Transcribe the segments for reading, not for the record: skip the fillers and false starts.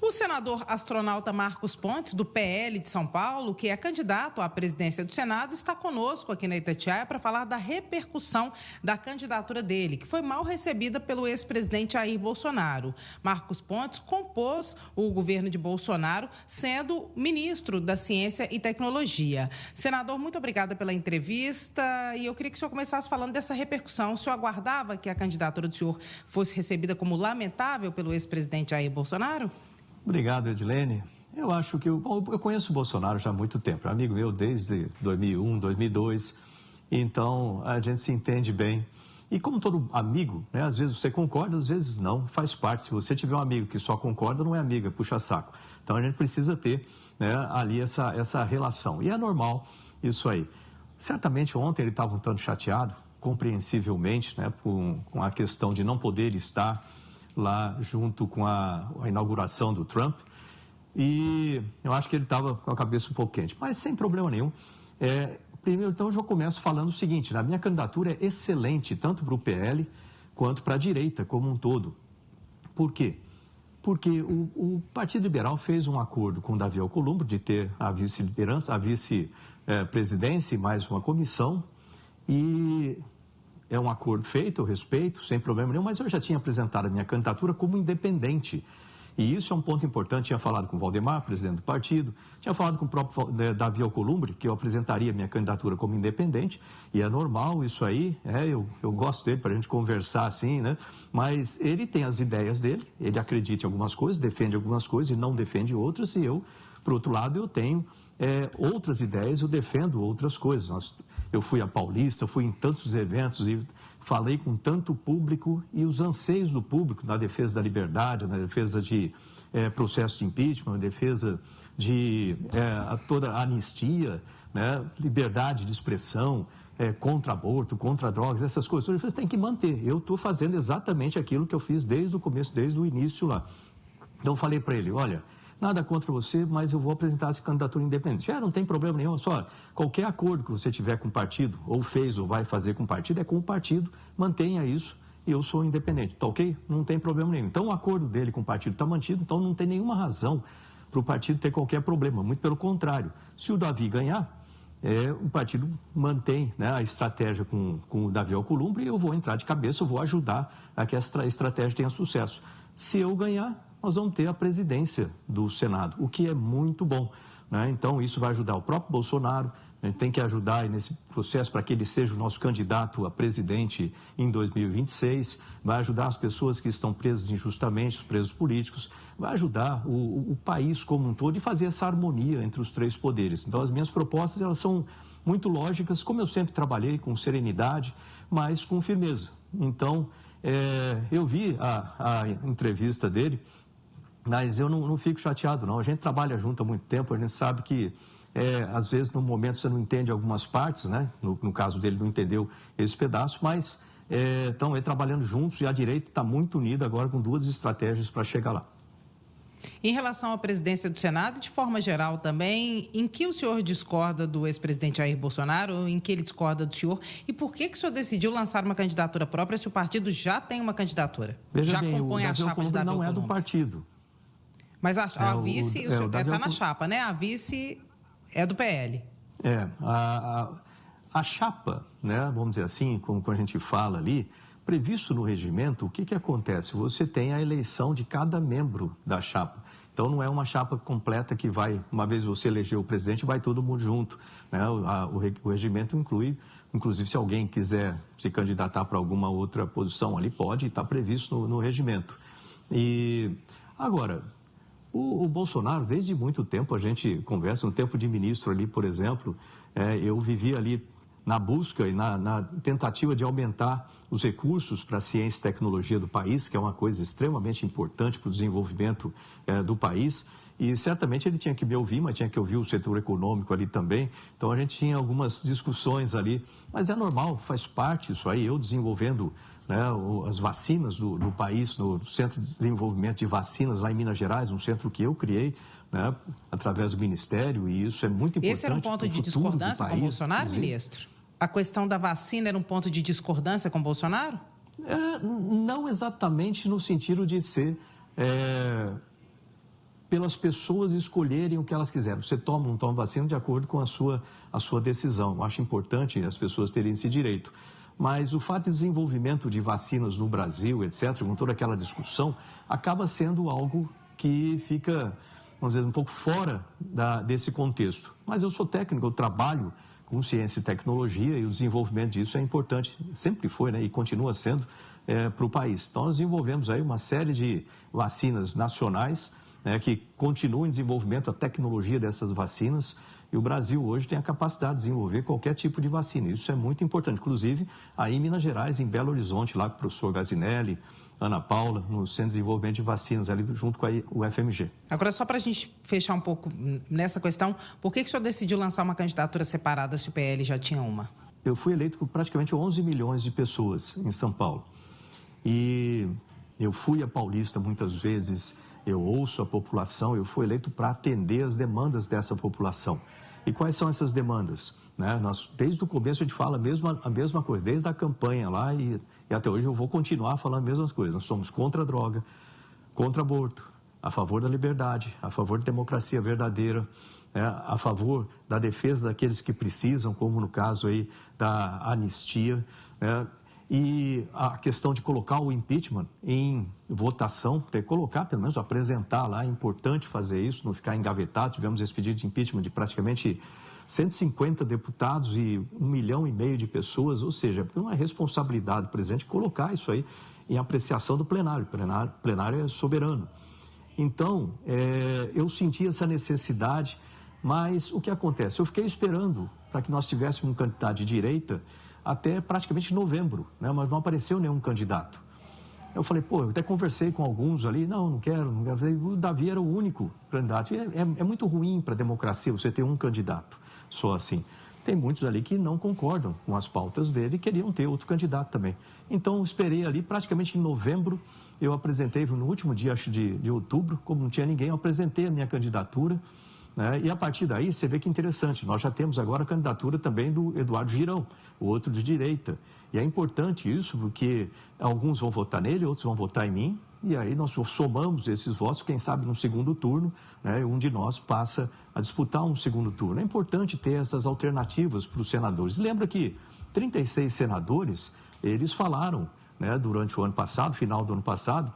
O senador astronauta Marcos Pontes, do PL de São Paulo, que é candidato à presidência do Senado, está conosco aqui na Itatiaia para falar da repercussão da candidatura dele, que foi mal recebida pelo ex-presidente Jair Bolsonaro. Marcos Pontes compôs o governo de Bolsonaro, sendo ministro da Ciência e Tecnologia. Senador, muito obrigada pela entrevista e eu queria que o senhor começasse falando dessa repercussão. O senhor aguardava que a candidatura do senhor fosse recebida como lamentável pelo ex-presidente Jair Bolsonaro? Obrigado, Edilene. Eu acho que eu conheço o Bolsonaro já há muito tempo, é amigo meu desde 2001, 2002, então a gente se entende bem. E como todo amigo, né, às vezes você concorda, às vezes não, faz parte. Se você tiver um amigo que só concorda, não é amigo, é puxa-saco. Então a gente precisa ter, né, ali essa relação. E é normal isso aí. Certamente ontem ele estava um tanto chateado, compreensivelmente, né, com a questão de não poder estar lá junto com a inauguração do Trump, e eu acho que ele estava com a cabeça um pouco quente, mas sem problema nenhum. Primeiro, então, eu já começo falando o seguinte: a minha candidatura é excelente, tanto para o PL quanto para a direita como um todo. Por quê? Porque o Partido Liberal fez um acordo com o Davi Alcolumbre de ter a vice-liderança, a vice-presidência e mais uma comissão, e é um acordo feito, eu respeito, sem problema nenhum, mas eu já tinha apresentado a minha candidatura como independente. E isso é um ponto importante. Tinha falado com o Valdemar, presidente do partido, tinha falado com o próprio Davi Alcolumbre, que eu apresentaria a minha candidatura como independente, e é normal isso aí, eu gosto dele para a gente conversar assim, né? Mas ele tem as ideias dele, ele acredita em algumas coisas, defende algumas coisas e não defende outras, e eu, por outro lado, eu tenho outras ideias, eu defendo outras coisas. Eu fui a Paulista, fui em tantos eventos e falei com tanto público, e os anseios do público na defesa da liberdade, na defesa de processo de impeachment, na defesa de toda a anistia, né, liberdade de expressão, contra aborto, contra drogas, essas coisas, você tem que manter. Eu estou fazendo exatamente aquilo que eu fiz desde o começo, desde o início lá. Então eu falei para ele: olha, nada contra você, mas eu vou apresentar essa candidatura independente. Não tem problema nenhum, só qualquer acordo que você tiver com o partido, ou fez ou vai fazer com o partido, é com o partido, mantenha isso, e eu sou independente, tá ok? Não tem problema nenhum. Então o acordo dele com o partido está mantido, então não tem nenhuma razão para o partido ter qualquer problema, muito pelo contrário. Se o Davi ganhar, o partido mantém, né, a estratégia com o Davi Alcolumbre, e eu vou entrar de cabeça, eu vou ajudar a que essa estratégia tenha sucesso. Se eu ganhar, nós vamos ter a presidência do Senado, o que é muito bom, né? Então, isso vai ajudar o próprio Bolsonaro, a gente tem que ajudar nesse processo para que ele seja o nosso candidato a presidente em 2026, vai ajudar as pessoas que estão presas injustamente, os presos políticos, vai ajudar o país como um todo e fazer essa harmonia entre os três poderes. Então, as minhas propostas, elas são muito lógicas, como eu sempre trabalhei, com serenidade, mas com firmeza. Então, eu vi a entrevista dele, mas eu não fico chateado, não. A gente trabalha junto há muito tempo, a gente sabe que, às vezes, no momento você não entende algumas partes, né? No caso dele, não entendeu esse pedaço, mas estão trabalhando juntos, e a direita está muito unida agora com duas estratégias para chegar lá. Em relação à presidência do Senado, de forma geral também, em que o senhor discorda do ex-presidente Jair Bolsonaro, ou em que ele discorda do senhor, e por que o senhor decidiu lançar uma candidatura própria se o partido já tem uma candidatura? Veja bem, compõe a chapa de Davi Alcolumbre não é do partido. Mas a vice, o senhor está na chapa, né? A vice é do PL. A chapa, né, vamos dizer assim, como a gente fala ali, previsto no regimento, o que acontece? Você tem a eleição de cada membro da chapa. Então, não é uma chapa completa que vai, uma vez você elegeu o presidente, vai todo mundo junto, né? O regimento inclui, inclusive, se alguém quiser se candidatar para alguma outra posição ali, pode, está previsto no regimento. E agora, o Bolsonaro, desde muito tempo, a gente conversa, no tempo de ministro ali, por exemplo, eu vivi ali na busca e na tentativa de aumentar os recursos para a ciência e tecnologia do país, que é uma coisa extremamente importante para o desenvolvimento do país. E certamente ele tinha que me ouvir, mas tinha que ouvir o setor econômico ali também. Então a gente tinha algumas discussões ali, mas é normal, faz parte isso aí. Eu desenvolvendo, né, as vacinas do país, no Centro de Desenvolvimento de Vacinas lá em Minas Gerais, um centro que eu criei, né, através do Ministério, e isso é muito importante. Esse era um ponto de discordância com o Bolsonaro, ministro? A questão da vacina era um ponto de discordância com o Bolsonaro? Não exatamente no sentido de ser pelas pessoas escolherem o que elas quiserem. Você toma ou não toma vacina de acordo com a sua decisão. Eu acho importante as pessoas terem esse direito. Mas o fato de desenvolvimento de vacinas no Brasil, etc., com toda aquela discussão, acaba sendo algo que fica, vamos dizer, um pouco fora desse contexto. Mas eu sou técnico, eu trabalho com ciência e tecnologia e o desenvolvimento disso é importante, sempre foi, né, e continua sendo para o país. Então, nós desenvolvemos aí uma série de vacinas nacionais, né, que continuam em desenvolvimento, a tecnologia dessas vacinas, e o Brasil hoje tem a capacidade de desenvolver qualquer tipo de vacina. Isso é muito importante, inclusive aí em Minas Gerais, em Belo Horizonte, lá com o professor Gazinelli, Ana Paula, no Centro de Desenvolvimento de Vacinas, ali junto com o FMG. Agora, só para a gente fechar um pouco nessa questão, por que o senhor decidiu lançar uma candidatura separada se o PL já tinha uma? Eu fui eleito por praticamente 11 milhões de pessoas em São Paulo. E eu fui a Paulista muitas vezes, eu ouço a população, eu fui eleito para atender as demandas dessa população. E quais são essas demandas? Né? Desde o começo a gente fala a mesma coisa, desde a campanha lá e até hoje eu vou continuar falando as mesmas coisas. Nós somos contra a droga, contra o aborto, a favor da liberdade, a favor da democracia verdadeira, né? A favor da defesa daqueles que precisam, como no caso aí da anistia, né? E a questão de colocar o impeachment em votação, colocar, pelo menos apresentar lá, é importante fazer isso, não ficar engavetado. Tivemos esse pedido de impeachment de praticamente 150 deputados e 1,5 milhão de pessoas, ou seja, é uma responsabilidade do presidente colocar isso aí em apreciação do plenário. O plenário é soberano. Então, eu senti essa necessidade, mas o que acontece? Eu fiquei esperando para que nós tivéssemos um candidato de direita até praticamente novembro, né? Mas não apareceu nenhum candidato. Eu falei, eu até conversei com alguns ali, não quero. O Davi era o único candidato. E é muito ruim para a democracia você ter um candidato só assim. Tem muitos ali que não concordam com as pautas dele e queriam ter outro candidato também. Então, esperei ali, praticamente em novembro, eu apresentei, no último dia, acho, de outubro, como não tinha ninguém, eu apresentei a minha candidatura, né? E a partir daí, você vê que interessante, nós já temos agora a candidatura também do Eduardo Girão, o outro de direita. E é importante isso, porque alguns vão votar nele, outros vão votar em mim, e aí nós somamos esses votos, quem sabe no segundo turno, né, um de nós passa a disputar um segundo turno. É importante ter essas alternativas para os senadores. Lembra que 36 senadores, eles falaram, né, durante o ano passado, final do ano passado,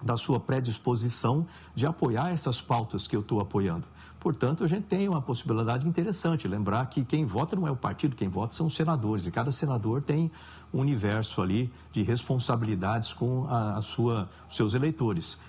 da sua predisposição de apoiar essas pautas que eu estou apoiando. Portanto, a gente tem uma possibilidade interessante. Lembrar que quem vota não é o partido, quem vota são os senadores. E cada senador tem um universo ali de responsabilidades com os seus eleitores.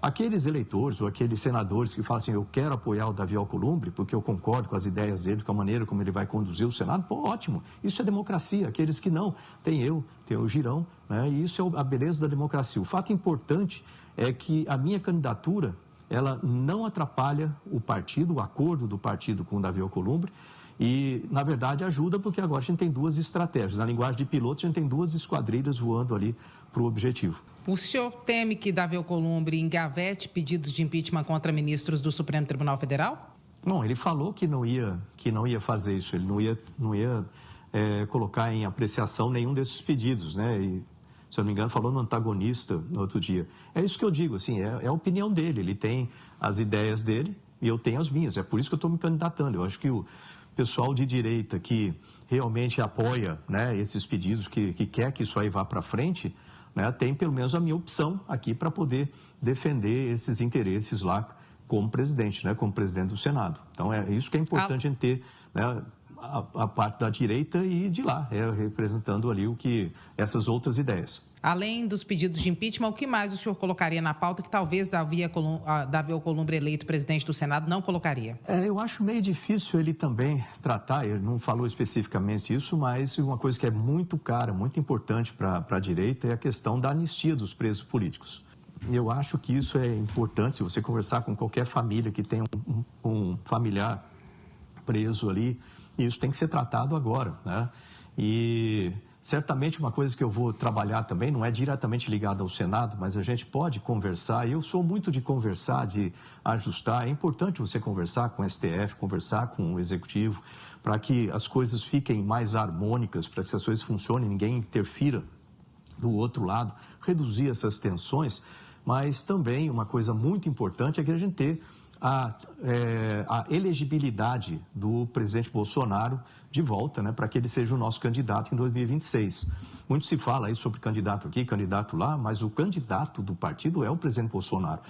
Aqueles eleitores ou aqueles senadores que falam assim, eu quero apoiar o Davi Alcolumbre, porque eu concordo com as ideias dele, com a maneira como ele vai conduzir o Senado, ótimo. Isso é democracia. Aqueles que não, tem o Girão, né? E isso é a beleza da democracia. O fato importante é que a minha candidatura, ela não atrapalha o partido, o acordo do partido com o Davi Alcolumbre e, na verdade, ajuda porque agora a gente tem duas estratégias. Na linguagem de pilotos, a gente tem duas esquadrilhas voando ali para o objetivo. O senhor teme que Davi Alcolumbre engavete pedidos de impeachment contra ministros do Supremo Tribunal Federal? Não, ele falou que não ia fazer isso, ele não ia colocar em apreciação nenhum desses pedidos, né? E, se eu não me engano, falou no antagonista no outro dia. É isso que eu digo, assim, é a opinião dele. Ele tem as ideias dele e eu tenho as minhas. É por isso que eu estou me candidatando. Eu acho que o pessoal de direita que realmente apoia, né, esses pedidos, que quer que isso aí vá para frente, né, tem pelo menos a minha opção aqui para poder defender esses interesses lá como presidente, né, como presidente do Senado. Então, é isso que é importante a gente ter, né, a parte da direita e de lá, representando ali essas outras ideias. Além dos pedidos de impeachment, o que mais o senhor colocaria na pauta que talvez Davi Alcolumbre, eleito presidente do Senado, não colocaria? Eu acho meio difícil ele também tratar, ele não falou especificamente isso, mas uma coisa que é muito cara, muito importante para a direita é a questão da anistia dos presos políticos. Eu acho que isso é importante, se você conversar com qualquer família que tem um familiar preso ali, isso tem que ser tratado agora, né? E certamente uma coisa que eu vou trabalhar também, não é diretamente ligada ao Senado, mas a gente pode conversar, e eu sou muito de conversar, de ajustar, é importante você conversar com o STF, conversar com o Executivo, para que as coisas fiquem mais harmônicas, para que as coisas funcionem, ninguém interfira do outro lado, reduzir essas tensões, Mas também uma coisa muito importante é que a gente ter a elegibilidade do presidente Bolsonaro de volta, né, para que ele seja o nosso candidato em 2026. Muito se fala aí sobre candidato aqui, candidato lá, mas o candidato do partido é o presidente Bolsonaro.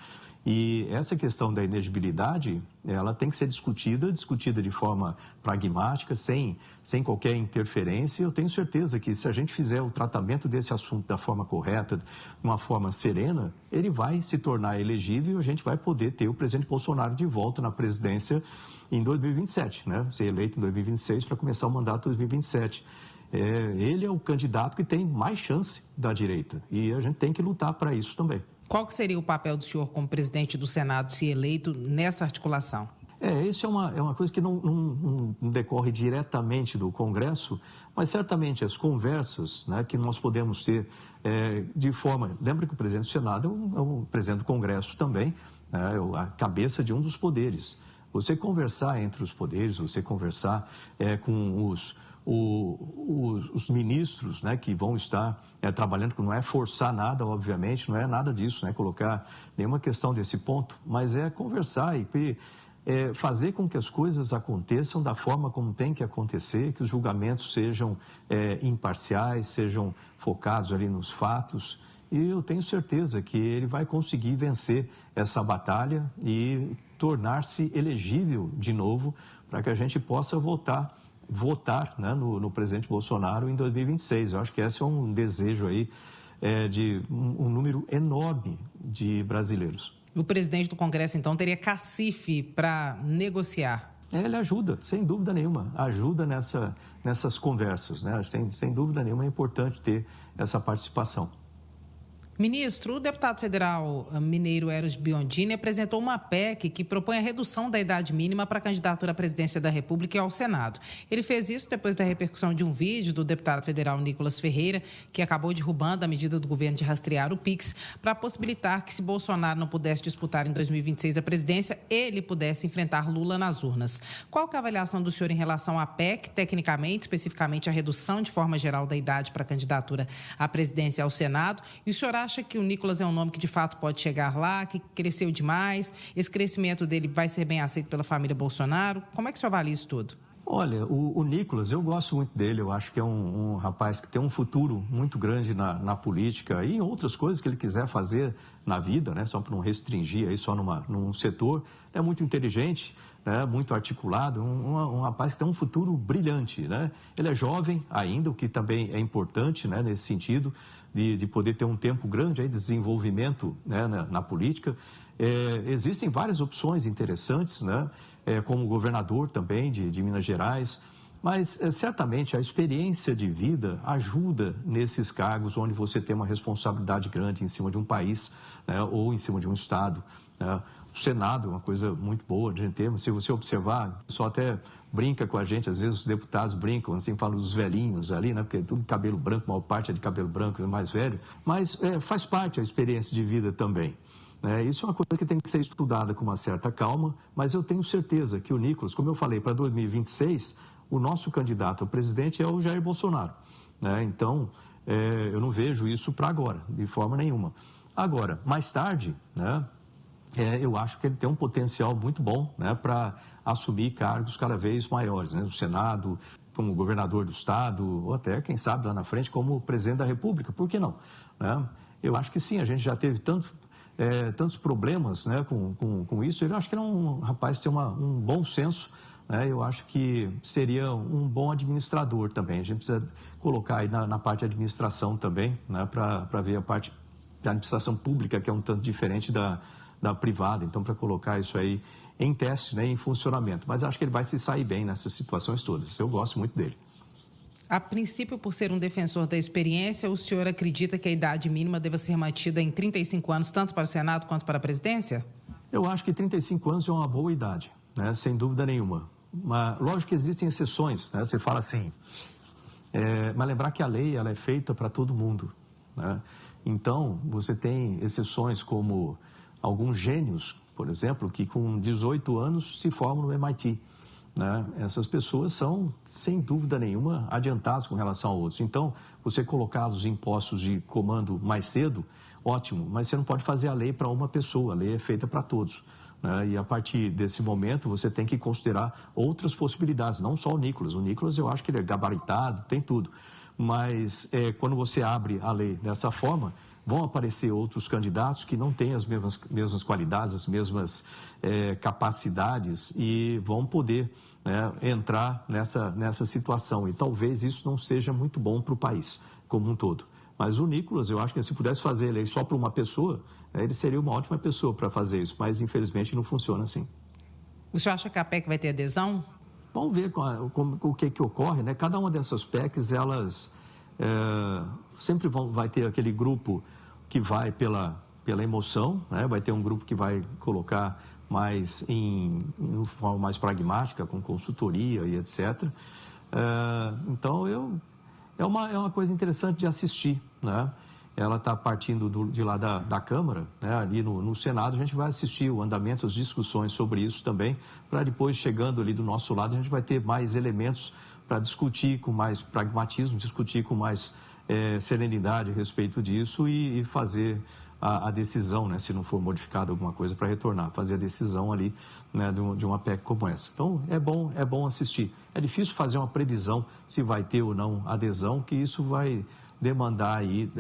E essa questão da elegibilidade, ela tem que ser discutida de forma pragmática, sem qualquer interferência. Eu tenho certeza que se a gente fizer o tratamento desse assunto da forma correta, de uma forma serena, ele vai se tornar elegível e a gente vai poder ter o presidente Bolsonaro de volta na presidência em 2027, né? Ser eleito em 2026 para começar o mandato em 2027. Ele é o candidato que tem mais chance da direita e a gente tem que lutar para isso também. Qual que seria o papel do senhor como presidente do Senado, se eleito, nessa articulação? Isso é uma coisa que não decorre diretamente do Congresso, mas certamente as conversas, né, que nós podemos ter de forma... Lembra que o presidente do Senado é o presidente do Congresso também, né, a cabeça de um dos poderes. Você conversar entre os poderes, você conversar com os ministros, né, que vão estar trabalhando, que não é forçar nada, obviamente, não é nada disso, né, colocar nenhuma questão desse ponto, mas é conversar e fazer com que as coisas aconteçam da forma como tem que acontecer, que os julgamentos sejam imparciais, sejam focados ali nos fatos. E eu tenho certeza que ele vai conseguir vencer essa batalha e tornar-se elegível de novo para que a gente possa votar, né, no presidente Bolsonaro em 2026. Eu acho que esse é um desejo aí de um número enorme de brasileiros. O presidente do Congresso, então, teria cacife para negociar? Ele ajuda, sem dúvida nenhuma, ajuda nessas conversas, né? Sem dúvida nenhuma é importante ter essa participação. Ministro, o deputado federal mineiro Eros Biondini apresentou uma PEC que propõe a redução da idade mínima para a candidatura à presidência da República e ao Senado. Ele fez isso depois da repercussão de um vídeo do deputado federal Nicolas Ferreira, que acabou derrubando a medida do governo de rastrear o Pix para possibilitar que, se Bolsonaro não pudesse disputar em 2026 a presidência, ele pudesse enfrentar Lula nas urnas. Qual que é a avaliação do senhor em relação à PEC, tecnicamente, especificamente a redução de forma geral da idade para a candidatura à presidência e ao Senado? E o senhor acha que o Nicolas é um nome que de fato pode chegar lá, que cresceu demais? Esse crescimento dele vai ser bem aceito pela família Bolsonaro? Como é que o senhor avalia isso tudo? Olha, o Nicolas, eu gosto muito dele, eu acho que é um rapaz que tem um futuro muito grande na política e em outras coisas que ele quiser fazer na vida, né? Só para não restringir aí só num setor. É muito inteligente, né? Muito articulado, um rapaz que tem um futuro brilhante, né? Ele é jovem ainda, o que também é importante, né? Nesse sentido de poder ter um tempo grande aí de desenvolvimento, né? na política. Existem várias opções interessantes, né? Como governador também de Minas Gerais, mas certamente a experiência de vida ajuda nesses cargos onde você tem uma responsabilidade grande em cima de um país, né, ou em cima de um estado, né. O Senado é uma coisa muito boa de ter, se você observar, o pessoal até brinca com a gente, às vezes os deputados brincam, assim, falam dos velhinhos ali, né, porque é tudo cabelo branco, a maior parte é de cabelo branco, é mais velho, mas faz parte a experiência de vida também. Isso é uma coisa que tem que ser estudada com uma certa calma, mas eu tenho certeza que o Nicolas, como eu falei, para 2026, o nosso candidato a presidente é o Jair Bolsonaro, né? Então, eu não vejo isso para agora, de forma nenhuma. Agora, mais tarde, né, eu acho que ele tem um potencial muito bom, né, para assumir cargos cada vez maiores, né, no Senado, como governador do estado, ou até, quem sabe, lá na frente, como presidente da República, por que não? Né? Eu acho que sim, a gente já teve tantos problemas, né, com isso. Eu acho que ele é um rapaz que tem um bom senso, né? Eu acho que seria um bom administrador também. A gente precisa colocar aí na parte de administração também, né, para ver a parte da administração pública, que é um tanto diferente da privada. Então, para colocar isso aí em teste, né, em funcionamento. Mas acho que ele vai se sair bem nessas situações todas. Eu gosto muito dele. A princípio, por ser um defensor da experiência, o senhor acredita que a idade mínima deva ser mantida em 35 anos, tanto para o Senado quanto para a presidência? Eu acho que 35 anos é uma boa idade, né? Sem dúvida nenhuma. Mas, lógico que existem exceções, né? Você fala assim, mas lembrar que a lei ela é feita para todo mundo, né? Então, você tem exceções como alguns gênios, por exemplo, que com 18 anos se formam no MIT. Né? Essas pessoas são, sem dúvida nenhuma, adiantadas com relação a outros. Então, você colocar os impostos de comando mais cedo, ótimo, mas você não pode fazer a lei para uma pessoa, a lei é feita para todos. Né? E a partir desse momento você tem que considerar outras possibilidades, não só o Nicolas. O Nicolas eu acho que ele é gabaritado, tem tudo. Mas quando você abre a lei dessa forma, vão aparecer outros candidatos que não têm as mesmas qualidades, as mesmas capacidades e vão poder, né, entrar nessa situação. E talvez isso não seja muito bom para o país como um todo. Mas o Nicolas, eu acho que se pudesse fazer ele só para uma pessoa, ele seria uma ótima pessoa para fazer isso, mas infelizmente não funciona assim. O senhor acha que a PEC vai ter adesão? Vamos ver o que ocorre, né? Cada uma dessas PECs, elas sempre vai ter aquele grupo que vai pela emoção, né? Vai ter um grupo que vai colocar mais de forma mais pragmática, com consultoria e etc. Então, é uma coisa interessante de assistir, né? Ela está partindo de lá da Câmara, né? Ali no Senado a gente vai assistir o andamento, as discussões sobre isso também, para depois, chegando ali do nosso lado, a gente vai ter mais elementos para discutir com mais pragmatismo, discutir com mais serenidade a respeito disso e fazer a decisão, né? Se não for modificada alguma coisa, para retornar, fazer a decisão ali, né, de uma PEC como essa. Então, é bom assistir. É difícil fazer uma previsão se vai ter ou não adesão, que isso vai demandar aí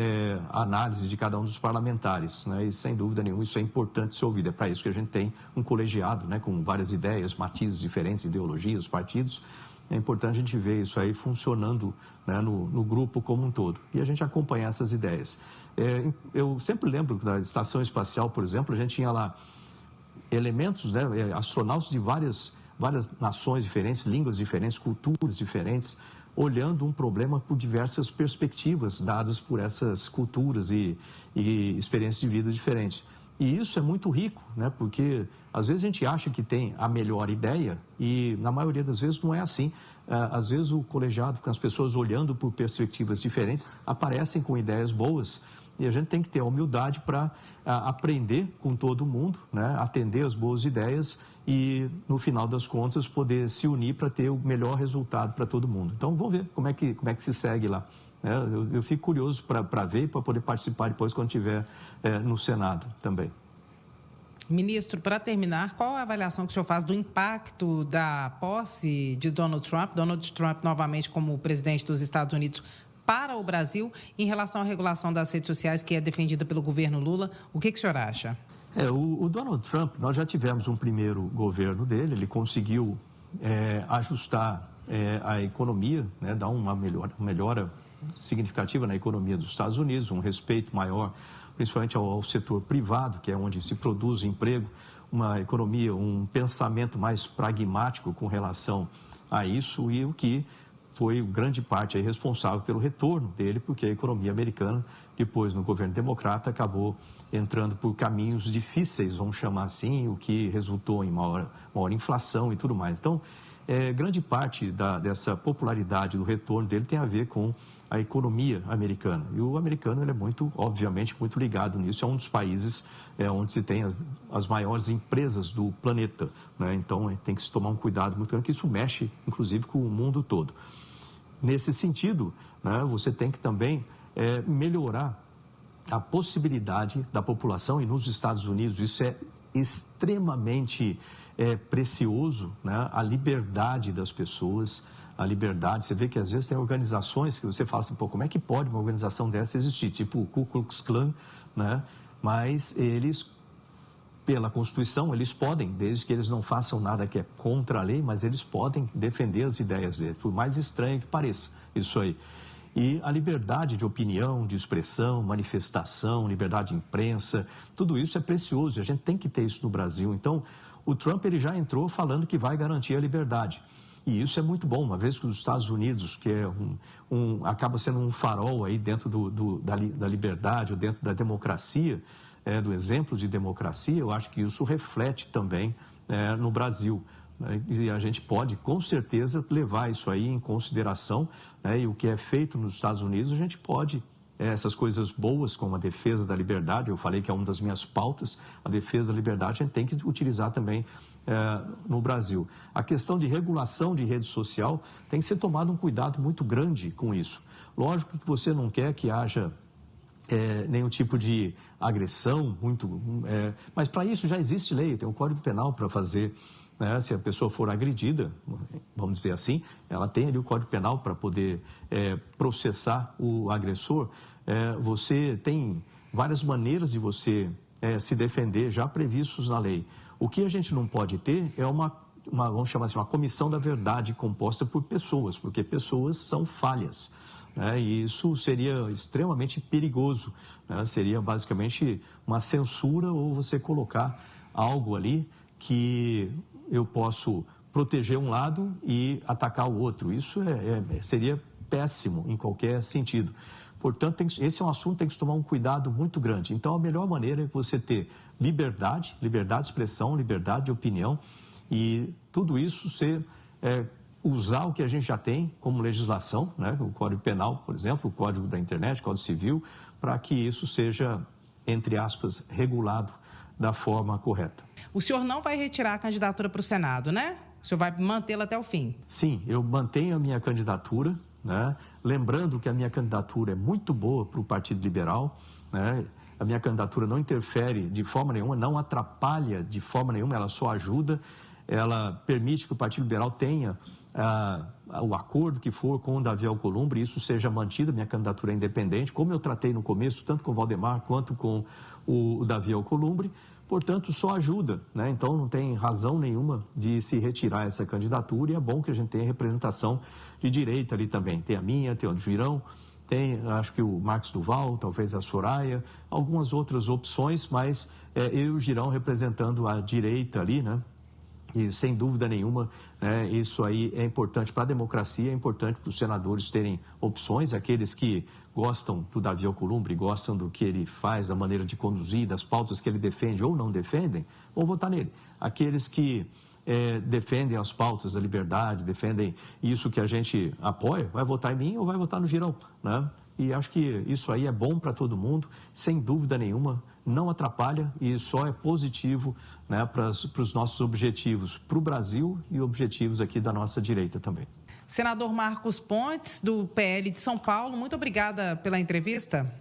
análise de cada um dos parlamentares, né? E sem dúvida nenhuma isso é importante ser ouvido. É para isso que a gente tem um colegiado, né, com várias ideias, matizes diferentes, ideologias, partidos. É importante a gente ver isso aí funcionando, né, no grupo como um todo e a gente acompanhar essas ideias. Eu sempre lembro da Estação Espacial, por exemplo, a gente tinha lá elementos, né, astronautas de várias nações diferentes, línguas diferentes, culturas diferentes, olhando um problema por diversas perspectivas dadas por essas culturas e experiências de vida diferentes. E isso é muito rico, né? Porque às vezes a gente acha que tem a melhor ideia e na maioria das vezes não é assim. Às vezes o colegiado, com as pessoas olhando por perspectivas diferentes, aparecem com ideias boas e a gente tem que ter a humildade para aprender com todo mundo, né? Atender as boas ideias e, no final das contas, poder se unir para ter o melhor resultado para todo mundo. Então, vamos ver como é que se segue lá. Eu fico curioso para ver e para poder participar depois quando estiver no Senado também. Ministro, para terminar, qual a avaliação que o senhor faz do impacto da posse de Donald Trump novamente como presidente dos Estados Unidos para o Brasil em relação à regulação das redes sociais que é defendida pelo governo Lula? O que o senhor acha? O Donald Trump, nós já tivemos um primeiro governo dele, ele conseguiu ajustar a economia, né, dar uma melhora significativa na economia dos Estados Unidos, um respeito maior, principalmente ao setor privado, que é onde se produz emprego, uma economia, um pensamento mais pragmático com relação a isso e o que foi grande parte aí responsável pelo retorno dele, porque a economia americana, depois no governo democrata, acabou entrando por caminhos difíceis, vamos chamar assim, o que resultou em maior inflação e tudo mais. Então, grande parte dessa popularidade do retorno dele tem a ver com a economia americana. E o americano ele é obviamente, muito ligado nisso. É um dos países onde se tem as maiores empresas do planeta, né? Então, tem que se tomar um cuidado muito grande, que isso mexe, inclusive, com o mundo todo. Nesse sentido, né, você tem que também melhorar a possibilidade da população, e nos Estados Unidos isso é extremamente precioso, né? A liberdade das pessoas, a liberdade. Você vê que às vezes tem organizações que você fala assim, pô, como é que pode uma organização dessa existir? Tipo o Ku Klux Klan, né? Mas eles, pela Constituição, eles podem, desde que eles não façam nada que é contra a lei, mas eles podem defender as ideias deles, por mais estranho que pareça isso aí. E a liberdade de opinião, de expressão, manifestação, liberdade de imprensa, tudo isso é precioso e a gente tem que ter isso no Brasil. Então, o Trump ele já entrou falando que vai garantir a liberdade. E isso é muito bom, uma vez que os Estados Unidos, que é acaba sendo um farol aí dentro da liberdade, ou dentro da democracia, do exemplo de democracia, eu acho que isso reflete também no Brasil. E a gente pode, com certeza, levar isso aí em consideração, né? E o que é feito nos Estados Unidos, a gente pode, essas coisas boas, como a defesa da liberdade, eu falei que é uma das minhas pautas, a defesa da liberdade, a gente tem que utilizar também no Brasil. A questão de regulação de rede social tem que ser tomado um cuidado muito grande com isso. Lógico que você não quer que haja nenhum tipo de agressão, mas para isso já existe lei, tem um Código Penal para fazer, né? Se a pessoa for agredida, vamos dizer assim, ela tem ali o Código Penal para poder processar o agressor. Você tem várias maneiras de você se defender já previstos na lei. O que a gente não pode ter é vamos chamar assim, uma comissão da verdade composta por pessoas, porque pessoas são falhas. E isso seria extremamente perigoso, né? Seria basicamente uma censura ou você colocar algo ali que eu posso proteger um lado e atacar o outro. Isso seria péssimo em qualquer sentido. Portanto, esse é um assunto que tem que tomar um cuidado muito grande. Então, a melhor maneira é você ter liberdade de expressão, liberdade de opinião e tudo isso usar o que a gente já tem como legislação, né? O Código Penal, por exemplo, o Código da Internet, o Código Civil, para que isso seja, entre aspas, regulado da forma correta. O senhor não vai retirar a candidatura para o Senado, né? O senhor vai mantê-la até o fim? Sim, eu mantenho a minha candidatura, né? Lembrando que a minha candidatura é muito boa para o Partido Liberal, né? A minha candidatura não interfere de forma nenhuma, não atrapalha de forma nenhuma, ela só ajuda, ela permite que o Partido Liberal tenha o acordo que for com o Davi Alcolumbre, isso seja mantido, minha candidatura é independente, como eu tratei no começo, tanto com o Valdemar quanto com o Davi Alcolumbre, portanto, só ajuda, né? Então, não tem razão nenhuma de se retirar essa candidatura e é bom que a gente tenha representação de direita ali também. Tem a minha, tem o do Girão, tem, acho que o Marcos Duval, talvez a Soraya, algumas outras opções, mas eu e o Girão representando a direita ali, né? E, sem dúvida nenhuma, né, isso aí é importante para a democracia, é importante para os senadores terem opções, aqueles que gostam do Davi Alcolumbre, gostam do que ele faz, da maneira de conduzir, das pautas que ele defende ou não defendem, vão votar nele. Aqueles que defendem as pautas da liberdade, defendem isso que a gente apoia, vai votar em mim ou vai votar no Girão, né? E acho que isso aí é bom para todo mundo, sem dúvida nenhuma, não atrapalha e só é positivo, né, para os nossos objetivos, para o Brasil e objetivos aqui da nossa direita também. Senador Marcos Pontes, do PL de São Paulo, muito obrigada pela entrevista.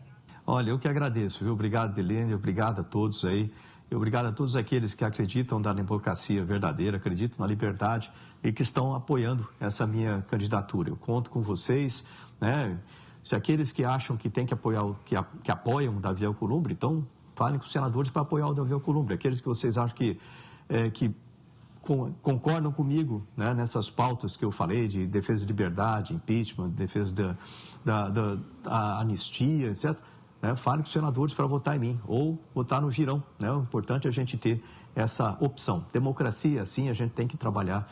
Olha, eu que agradeço, viu? Obrigado, Delene, obrigado a todos aí, e obrigado a todos aqueles que acreditam na democracia verdadeira, acreditam na liberdade e que estão apoiando essa minha candidatura. Eu conto com vocês, né? Se aqueles que acham que tem que apoiar, que apoiam o Davi Alcolumbre, então falem com os senadores para apoiar o Davi Alcolumbre. Aqueles que vocês acham que concordam comigo, né, nessas pautas que eu falei, de defesa de liberdade, impeachment, defesa da anistia, etc., né, falem com os senadores para votar em mim ou votar no Girão, né? O importante é a gente ter essa opção. Democracia, assim, a gente tem que trabalhar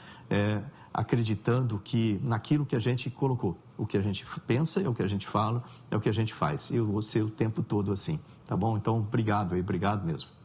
acreditando que naquilo que a gente colocou. O que a gente pensa é o que a gente fala, é o que a gente faz. Eu vou ser o tempo todo assim, tá bom? Então, obrigado aí, obrigado mesmo.